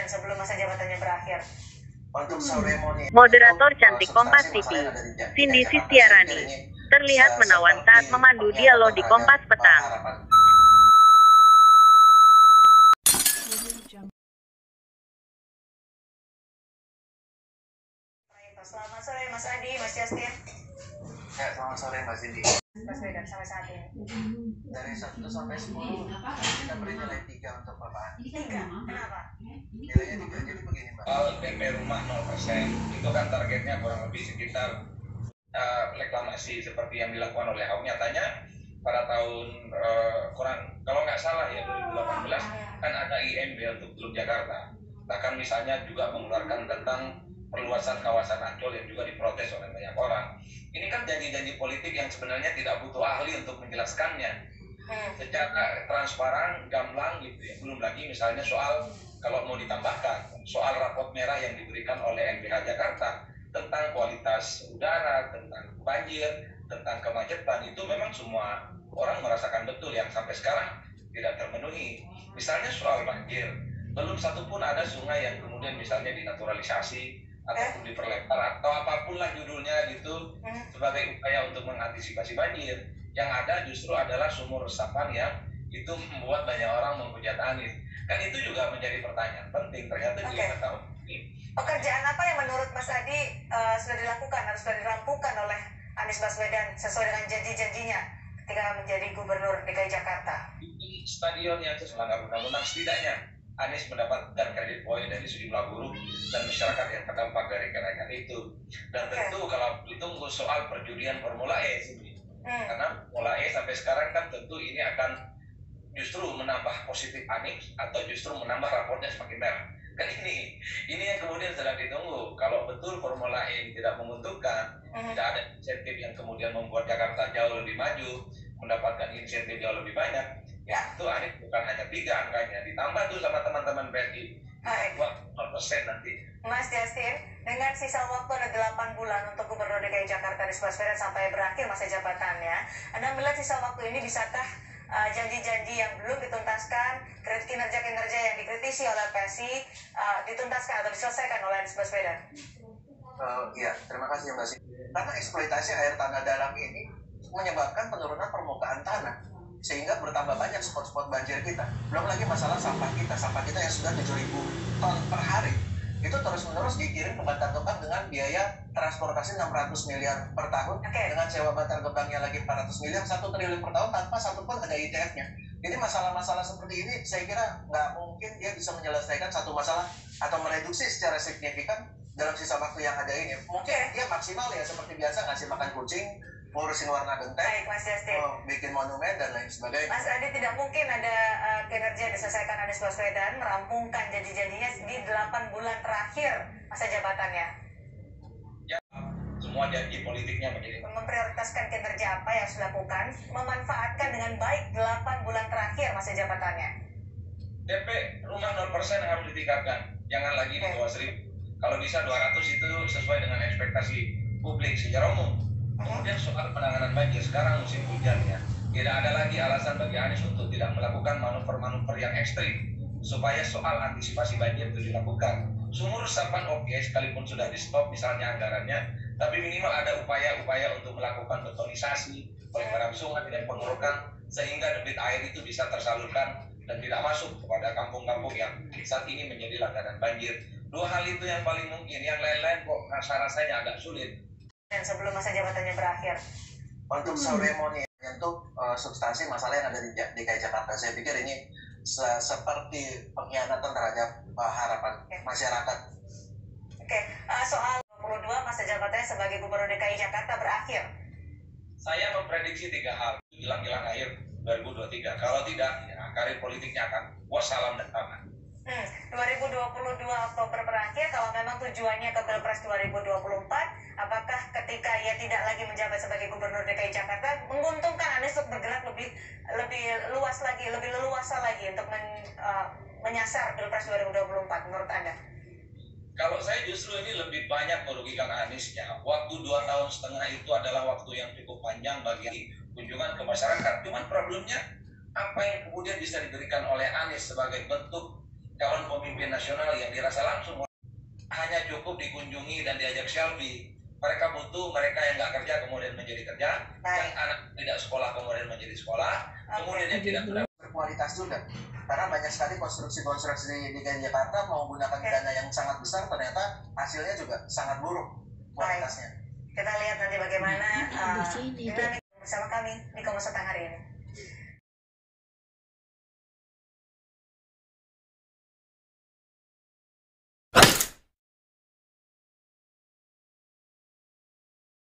sebelum masa jabatannya berakhir. Untuk seremoni Moderator cantik Kompas TV, Cindy Sistiarani, terlihat menawan saat memandu dialog di Kompas Petang. Selamat sore Mas Adi, Mas Justin. Ya, selamat sore Mbak Cindy. Baswedan sampai saat ini. Dari 1 sampai 10 kita beri nilai 3 untuk Bapak. 3, kenapa? Nilainya 3, jadi begini Mbak. DP rumah 0%, itu kan targetnya kurang lebih sekitar reklamasi seperti yang dilakukan oleh Ahok. Nyatanya pada tahun kurang, kalau nggak salah ya 2018 kan ada IMB untuk Teluk Jakarta. Bahkan misalnya juga mengeluarkan tentang perluasan kawasan Ancol yang juga diprotes oleh banyak orang. Ini kan janji-janji politik yang sebenarnya tidak butuh ahli untuk menjelaskannya secara transparan, gamblang gitu ya. Belum lagi misalnya soal, kalau mau ditambahkan, soal raport merah yang diberikan oleh LBH Jakarta tentang kualitas udara, tentang banjir, tentang kemacetan, itu memang semua orang merasakan betul yang sampai sekarang tidak terpenuhi. Misalnya soal banjir, belum satupun ada sungai yang kemudian misalnya dinaturalisasi ataupun diperlebar atau apapun lah judulnya gitu sebagai upaya untuk mengantisipasi banjir. Yang ada justru adalah sumur resapan yang itu membuat banyak orang menghujat Anies. Kan itu juga menjadi pertanyaan penting ternyata di 5 tahun ini. Pekerjaan apa yang menurut Mas Adi sudah dilakukan, harus sudah dirampungkan oleh Anies Baswedan sesuai dengan janji-janjinya ketika menjadi Gubernur DKI Jakarta? Di stadion yang melanggar undang-undang, setidaknya Anies mendapatkan kredit poin dari sejumlah buruh dan masyarakat yang terdampak dari kenaikan itu. Dan tentu kalau ditunggu soal perjudian Formula E karena Formula E sampai sekarang kan tentu ini akan justru menambah positif Anies atau justru menambah rapornya semakin merah. Kan ini yang kemudian sedang ditunggu. Kalau betul Formula E tidak menguntungkan, tidak ada insentif yang kemudian membuat Jakarta jauh lebih maju, mendapatkan insentif jauh lebih banyak, ya itu Anies bukan hanya 3 angkanya, ditambah tuh sama teman-teman PSI 0% nanti. Mas Justin, dengan sisa waktu ada 8 bulan untuk Gubernur DKI Jakarta Anies Baswedan sampai berakhir masa jabatannya, Anda melihat sisa waktu ini bisakah janji-janji yang belum dituntaskan, kinerja-kinerja yang dikritisi oleh PSI dituntaskan atau diselesaikan oleh Anies Baswedan? Iya, terima kasih Mbak Cindy. Karena eksploitasi air tanah dalam ini menyebabkan penurunan permukaan tanah, sehingga bertambah banyak spot-spot banjir kita. Belum lagi masalah sampah kita yang sudah 7.000 ton per hari. Itu terus-menerus dikirim ke Bantar Gebang dengan biaya transportasi 600 miliar per tahun, dengan sewa Bantar Gebangnya lagi 400 miliar, 1 triliun per tahun tanpa satupun ada ITF-nya. Jadi masalah-masalah seperti ini saya kira nggak mungkin dia bisa menyelesaikan satu masalah atau mereduksi secara signifikan dalam sisa waktu yang ada ini. Mungkin dia maksimal ya seperti biasa ngasih makan kucing, ngurusin warna genteng, bikin monumen dan lain sebagainya. Mas Adi, tidak mungkin ada kinerja yang diselesaikan Anies Baswedan merampungkan janji-janjinya di 8 bulan terakhir masa jabatannya. Ya, semua janji politiknya menjadi memprioritaskan kinerja apa yang sudah dilakukan, memanfaatkan dengan baik 8 bulan terakhir masa jabatannya. DP rumah 0% harus ditingkatkan, jangan lagi di bawah 1.000. Kalau bisa 200 itu sesuai dengan ekspektasi publik secara umum. Kemudian soal penanganan banjir, sekarang musim hujan ya, tidak ada lagi alasan bagi Anies untuk tidak melakukan manuver-manuver yang ekstrim supaya soal antisipasi banjir itu dilakukan. Sumur resapan oke, sekalipun sudah di stop misalnya anggarannya, tapi minimal ada upaya-upaya untuk melakukan betonisasi, pelebaran sungai dan pengurukan sehingga debit air itu bisa tersalurkan dan tidak masuk kepada kampung-kampung yang saat ini menjadi langganan banjir. 2 hal itu yang paling mungkin, yang lain-lain kok rasanya agak sulit. Dan sebelum masa jabatannya berakhir. Untuk seremoni untuk substansi masalah yang ada di DKI Jakarta, saya pikir ini seperti pengkhianatan terhadap harapan masyarakat. Soal 22 masa jabatannya sebagai Gubernur DKI Jakarta berakhir. Saya memprediksi 3 hal, hilang air 2023. Kalau tidak, ya karir politiknya akan wassalam dan tamat. 2022 Oktober berakhir, kalau memang tujuannya ke Pilpres 2024, apakah ketika ia tidak lagi menjabat sebagai Gubernur DKI Jakarta menguntungkan Anies untuk bergerak lebih leluasa lagi untuk menyasar Pilpres 2024 menurut Anda? Kalau saya justru ini lebih banyak merugikan Aniesnya. Waktu 2,5 tahun itu adalah waktu yang cukup panjang bagi kunjungan ke masyarakat. Cuman problemnya apa yang kemudian bisa diberikan oleh Anies sebagai bentuk calon pemimpin nasional yang dikunjungi dan diajak selfie. Mereka butuh mereka yang nggak kerja kemudian menjadi kerja, yang anak tidak sekolah kemudian menjadi sekolah, kemudian yang tidak berkualitas juga. Karena banyak sekali konstruksi-konstruksi di Jakarta menggunakan dana yang sangat besar, ternyata hasilnya juga sangat buruk kualitasnya. Kita lihat nanti bagaimana dinamika bersama kami di Kompas Petang hari ini.